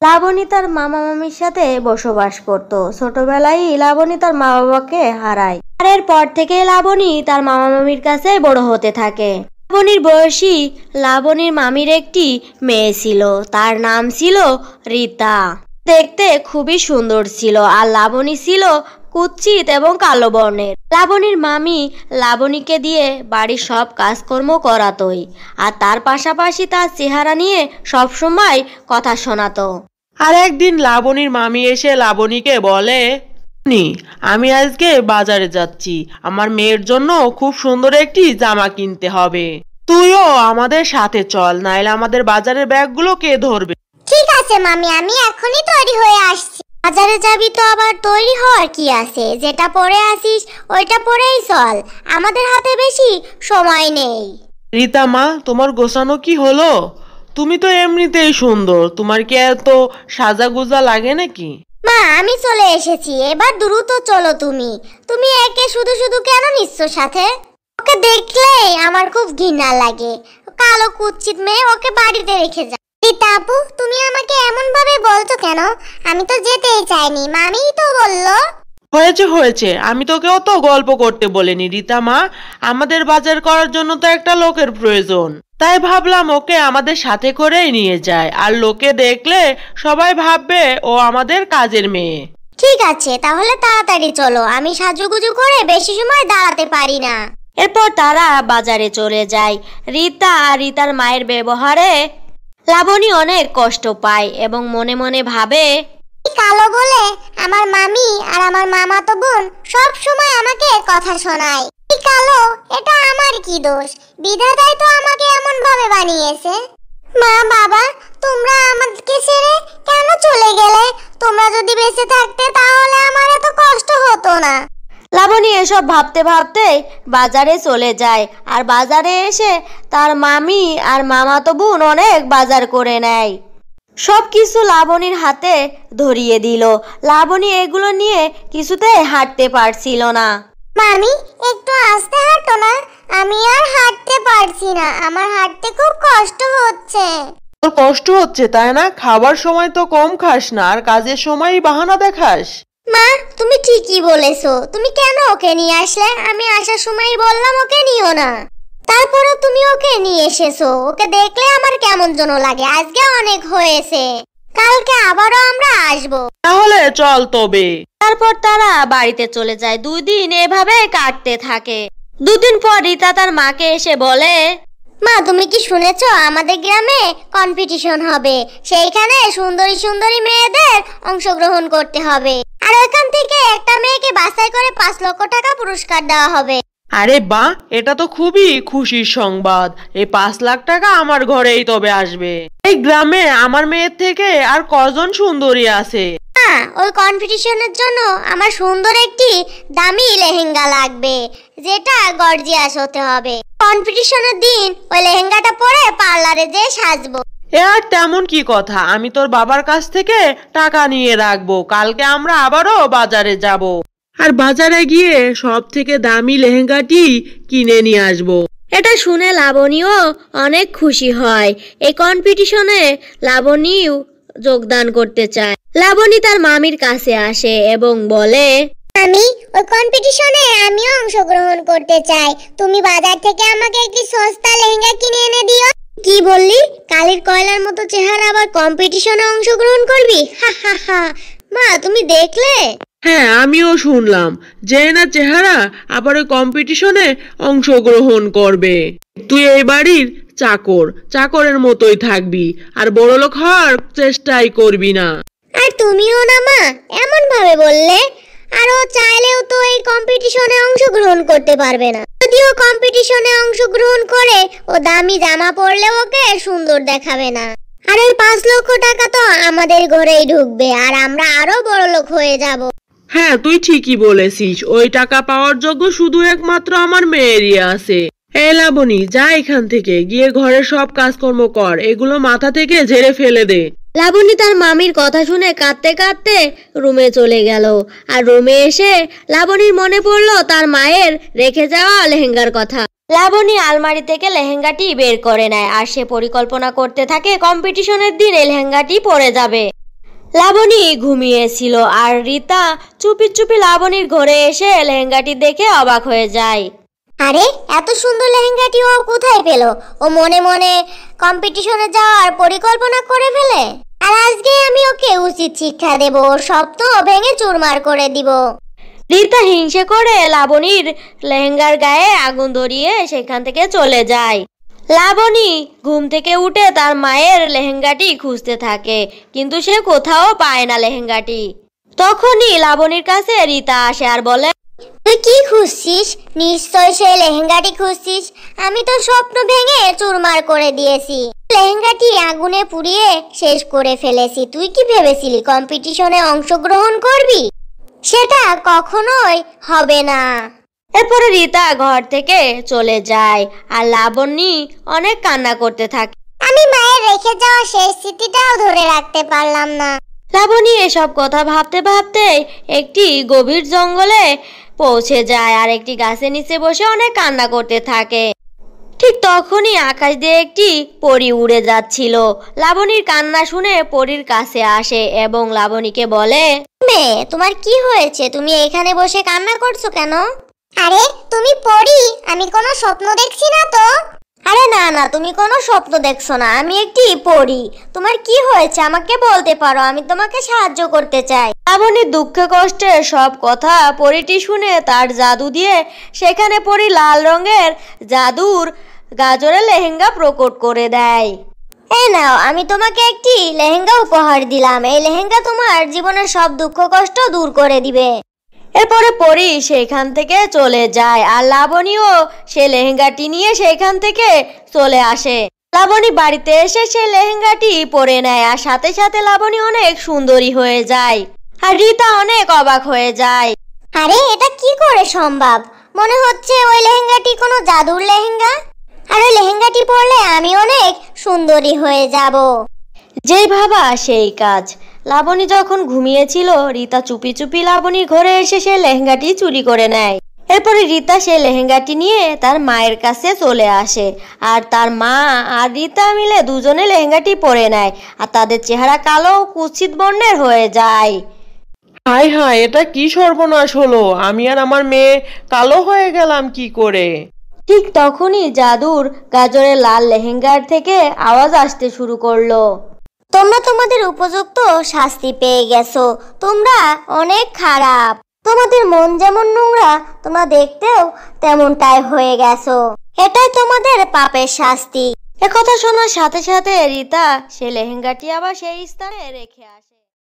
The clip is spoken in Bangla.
লাবণী তার মামা মামির সাথে বসবাস করত। ছোটবেলায় লাবণী তার মা বাবাকে হারায়, আর এরপর থেকে লাবণী তার মামা মামির কাছে বড় হতে থাকে। লাবণীর বয়সী লাবণীর মামির একটি মেয়ে ছিল, তার নাম ছিল রীতা। দেখতে খুবই সুন্দর ছিল, আর লাবণী ছিল কুৎসিত এবং কালো বর্ণের। লাবণীর মামি লাবণীকে দিয়ে বাড়ির সব কাজকর্ম করাতই, আর তার পাশাপাশি তার চেহারা নিয়ে সবসময় কথা শোনাতো। আর একদিন লাবণীর মামি এসে লাবণীকে বলে, আমি আজকে বাজারে যাচ্ছি, আমার মেয়ের জন্য খুব সুন্দর একটি জামা কিনতে হবে, তুইও আমাদের সাথে চল, নাইলে আমাদের বাজারের ব্যাগগুলো কে ধরবে? ঠিক আছে মামি, আমি এখনই তৈরি হয়ে আসছি। বাজারে যাবি তো আবার তৈরি হওয়ার কি আছে? যেটা পরে আসিস ওইটা পরেই চল, আমাদের হাতে বেশি সময় নেই। রীতা মা, তোমার গোছানো কি হলো? তুমি তো এমনিতেই সুন্দর, তোমার কি এত সাজাগুজা লাগে নাকি? মা, আমি চলে এসেছি, এবার দ্রুত চলো। তুমি তুমি একে শুধু শুধু কেন নিচ্ছ সাথে? ওকে দেখলেই আমার খুব ঘৃণা লাগে। কালো কুৎসিত মেয়ে, ওকে বাড়িতে রেখে যা। রীতা আপু, তুমি আমাকে এমন ভাবে বলছো কেন? আমি তো যেতেই চাইনি, মামিই তো বললো। হয়েছে হয়েছে, আমি তোকে অত গল্প করতে বলিনি রীতা মা। আমাদের বাজার করার জন্য তো একটা লোকের প্রয়োজন, তাই ভাবলাম ওকে আমাদের সাথে করেই নিয়ে যায়, আর লোকে দেখলে সবাই ভাববে ও আমাদের কাজের মেয়ে। ঠিক আছে, তাহলে তাড়াতাড়ি চলো, আমি সাজুগুজু করে বেশি সময় দাঁড়াতে পারি না। এরপর তারা বাজারে চলে যায়। রীতা আর রীতার মায়ের ব্যবহারে লাবণী অনেক কষ্ট পায় এবং মনে মনে ভাবে, কালো বলে আমার মামি আর আমার মামাতো বোন সব সময় আমাকে কথা শোনায়। কালো, এটা আমার কি দোষ? বিধাতাই তো আমাকে এমন ভাবে বানিয়েছে। মা বাবা, তোমরা আমাকে ছেড়ে কেন চলে গেলে? তোমরা যদি বেঁচে থাকতে তাহলে আমার এত কষ্ট হতো না। লাবণী এসব ভাবতে ভাবতে বাজারে চলে যায়, আর বাজারে এসে তার মামি আর মামাতো বোন অনেক বাজার করে নেয়। সব কিছু লাবণীর হাতে ধরিয়ে দিল। লাবণী এগুলো নিয়ে কিছুতেই হাঁটতে পারছিল না। মামি, একটু আস্তে হাঁটো না, আমি আর হাঁটতে পারছি না, আমার হাঁটতে খুব কষ্ট হচ্ছে। তোর কষ্ট হচ্ছে তাই না? খাবার সময় তো কম খাস না, আর কাজের সময় বাহানা দেখাস। মা, তুমি ঠিকই বলেছো। তুমি কেন ওকে নিয়ে আসলে? আমি আসার সময় বললাম ওকে নিও না, তারপরে তুমি ওকে নিয়ে এসেছো। ওকে দেখলে আমার কেমন যেন লাগে। আজকে অনেক হয়েছে, কালকে আবারও আমরা আসবো। তাহলে চল তবে। তারপর তারা বাড়িতে চলে যায়। 2 দিন এভাবে কাটতে থাকে। 2 দিন পর রীতা তার মাকে এসে বলে, মা, তুমি কি শুনেছো আমাদের গ্রামে কম্পিটিশন হবে? সেইখানে সুন্দরী সুন্দরী মেয়েদের অংশগ্রহণ করতে হবে, আর ওখান থেকে একটা মেয়েকে বাছাই করে 5 লক্ষ টাকা পুরস্কার দেওয়া হবে। আরে বাহ, এটা তো খুবই খুশির সংবাদ। এই 5 লাখ টাকা আমার ঘরেই তবে আসবে। এই গ্রামে আমার মেয়ের থেকে আর কজন সুন্দরী আছে? হ্যাঁ, ওই কম্পিটিশনের জন্য আমার সুন্দর একটি দামি লেহেঙ্গা লাগবে, যেটা গর্জিয়াস হতে হবে। কম্পিটিশনের দিন ওই লেহেঙ্গাটা পরে পার্লারে যেয়ে সাজবো। এ আর তেমন কি কথা, আমি তোর বাবার কাছ থেকে টাকা নিয়ে রাখবো, কালকে আমরা আবারও বাজারে যাব, আর বাজারে গিয়ে সব থেকে দামি লেহেঙ্গাটি কিনে নিয়ে আসবো। এটা শুনে লাবণীও অনেক খুশি হয়। এই কম্পিটিশনে লাবণীও যোগদান করতে চায়। লাবণী তার মামির কাছে আসে এবং বলে, আমি ওই কম্পিটিশনে আমিও অংশগ্রহণ করতে চাই। তুমি বাজার থেকে আমাকে একটি সস্তা লেহেঙ্গা কিনে এনে দিও। কি বললি? কালির কয়লার মতো চেহারা আবার কম্পিটিশনে অংশগ্রহণ করবি? হা হা হা। মা, তুমি দেখলে? হ্যাঁ, আমিও শুনলাম যে না চেহারা আবার ওই কম্পিটিশনে অংশগ্রহণ করবে। তুই এই বাড়ির চাকরের মতোই থাকবি, আর বড়লোক হওয়ার চেষ্টাই করবি না। আর তুমিও না মা, এমন ভাবে বললে। আর ও চাইলেও তো এই কম্পিটিশনে অংশগ্রহণ করতে পারবে না। যদিও কম্পিটিশনে অংশগ্রহণ করে ও দামি জামা পরলে ওকে সুন্দর দেখাবে না। আর ওই 5 লক্ষ টাকা তো আমাদের ঘরেই ঢুকবে, আর আমরা আরো বড়লোক হয়ে যাব। হ্যাঁ, তুই ঠিকই বলেছিস, ওই টাকা পাওয়ার যোগ্য শুধু একমাত্র আমার মেয়েরই আছে। এই লাবণী, যা এখান থেকে, গিয়ে ঘরের সব কাজকর্ম কর, এগুলো মাথা থেকে ঝেড়ে ফেলে দে। লাবণী তার মামির কথা শুনে কাঁদতে কাঁদতে রুমে চলে গেল। আর রুমে এসে লাবণীর মনে পড়লো তার মায়ের রেখে যাওয়া লেহেঙ্গার কথা। লাবণী আলমারি থেকে লেহেঙ্গাটি বের করে নেয়, আর সে পরিকল্পনা করতে থাকে কম্পিটিশনের দিন এই লেহেঙ্গাটি পরে যাবে। লাবণী ঘুমিয়েছিল আর রীতা চুপি চুপি লাবণীর ঘরে এসে লেহেঙ্গাটি দেখে অবাক হয়ে যায়। আরে এত সুন্দর লেহেঙ্গাটি ও কোথায় পেল? ও মনে মনে কম্পিটিশনে যাওয়ার পরিকল্পনা করে ফেলে। আর আজকে আমি ওকে উচিত শিক্ষা দেব, ওর স্বপ্ন ভেঙে চুরমার করে দিব। রীতা হিংসে করে লাবণীর লেহেঙ্গার গায়ে আগুন ধরিয়ে সেখান থেকে চলে যায়। লাবণী ঘুম থেকে উঠে তার মায়ের লেহেঙ্গাটি খুঁজতে থাকে, কিন্তু সে কোথাও পায় না লেহেঙ্গাটি। তখনই লাবণীর কাছে রীতা আসে আর বলে, তুই কি খুঁজছিস? নিশ্চয় সেই লেহেঙ্গাটি খুঁজছিস। আমি তো স্বপ্ন ভেঙে চুরমার করে দিয়েছি, লেহেঙ্গাটি আগুনে পুড়িয়ে শেষ করে ফেলেছি। তুই কি ভেবেছিলি কম্পিটিশনে অংশগ্রহণ করবি? সেটা কখনোই হবে না। এরপরে রীতা ঘর থেকে চলে যায় আর লাবণী অনেক কান্না করতে থাকে। আমি মায়ের রেখে যাওয়া সেই স্মৃতিটাও ধরে রাখতে পারলাম না। লাবণী এসব কথা ভাবতে ভাবতে একটি গভীর জঙ্গলে পৌঁছে যায় আর একটি গাছের নিচে বসে অনেক কান্না করতে থাকে। ঠিক তখনই আকাশ দিয়ে একটি পরী উড়ে যাচ্ছিল। লাবণীর কান্না শুনে পরীর কাছে আসে এবং লাবণীকে বলে, মেয়ে, তোমার কি হয়েছে? তুমি এখানে বসে কান্না করছো কেন? আরে তুমি পড়ি, আমি কোনো স্বপ্ন দেখছি না তো। আরে না না, তুমি কোনো স্বপ্ন দেখছো না, আমি একটি পড়ি। তোমার কি হয়েছে আমাকে বলতে পারো, আমি তোমাকে সাহায্য করতে চাই। লাবণীর দুঃখে কষ্টে সব কথা পরীটি শুনে তার জাদু দিয়ে সেখানে পরী লাল রঙের জাদুর গাজরের লেহেঙ্গা প্রকট করে দেয়। এই নাও, আমি তোমাকে একটি লেহেঙ্গা উপহার দিলাম। এই লেহেঙ্গা তোমার জীবনের সব দুঃখ কষ্ট দূর করে দিবে। এরপরে পরী সেখান থেকে চলে যায় আর লাবণীও সে লেহেঙ্গাটি নিয়ে সেখান থেকে চলে আসে। লাবণী বাড়িতে এসে সে লেহেঙ্গাটি পরে নেয় আর সাথে সাথে লাবণী অনেক সুন্দরী হয়ে যায় আর রীতা অনেক অবাক হয়ে যায়। আরে এটা কি করে সম্ভব? মনে হচ্ছে ওই লেহেঙ্গাটি কোনো জাদুর লেহেঙ্গা। আর ওই লেহেঙ্গাটি পরলে আমি অনেক সুন্দরী হয়ে যাব। যেই ভাবা সেই কাজ। লাবণী যখন ঘুমিয়েছিল রীতা চুপি চুপি লাবণীর ঘরে এসে সে লেহেঙ্গাটি চুরি করে নেয়। এরপরে রীতা সে লেহেঙ্গাটি নিয়ে তার মায়ের কাছে চলে আসে আর তার মা আর রীতা মিলে দুজনে লেহেঙ্গাটি পরে নেয় আর তাদের চেহারা কালো ও কুৎসিত বর্ণের হয়ে যায়। হায় হায়, এটা কি সর্বনাশ হলো! আমি আর আমার মেয়ে কালো হয়ে গেলাম কি করে? ঠিক তখনই জাদুর গাজরের লাল লেহেঙ্গার থেকে আওয়াজ আসতে শুরু করলো, তোমরা তোমাদের উপযুক্ত শাস্তি পেয়ে গেছো। তোমরা অনেক খারাপ। তোমাদের মন যেমন নোংরা, তোমরা দেখতেও তেমনটাই হয়ে গেছো। এটাই তোমাদের পাপের শাস্তি। একথা শোনার সাথে সাথে রীতা সে লেহেঙ্গাটি আবার সেই স্থানে রেখে আসে।